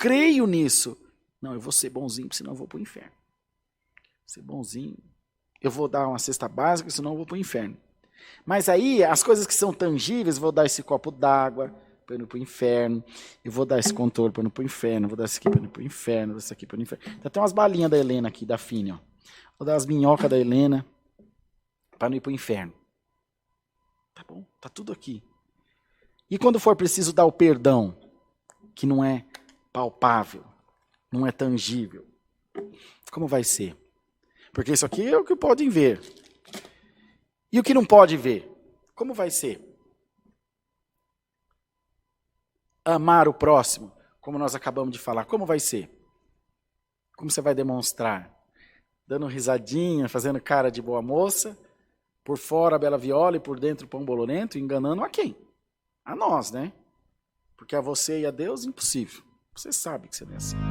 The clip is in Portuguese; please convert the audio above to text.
creio nisso. Não, eu vou ser bonzinho, senão eu vou para o inferno. Ser bonzinho. Eu vou dar uma cesta básica, senão eu vou para o inferno. Mas aí, as coisas que são tangíveis, vou dar esse copo d'água para ir para o inferno. Eu vou dar esse controle para ir para o inferno. Vou dar isso aqui para ir para o inferno. Vou dar isso aqui para o inferno. Tem até umas balinhas da Helena aqui, da Fini. Ó. Vou dar as minhocas da Helena para não ir para o inferno. Tá bom, tá tudo aqui. E quando for preciso dar o perdão, que não é palpável, não é tangível, como vai ser? Porque isso aqui é o que podem ver. E o que não pode ver? Como vai ser? Amar o próximo, como nós acabamos de falar, como vai ser? Como você vai demonstrar? Dando risadinha, fazendo cara de boa moça, por fora a bela viola e por dentro o pão bolorento, enganando a quem? A nós, né? Porque a você e a Deus, impossível. Você sabe que você não é assim.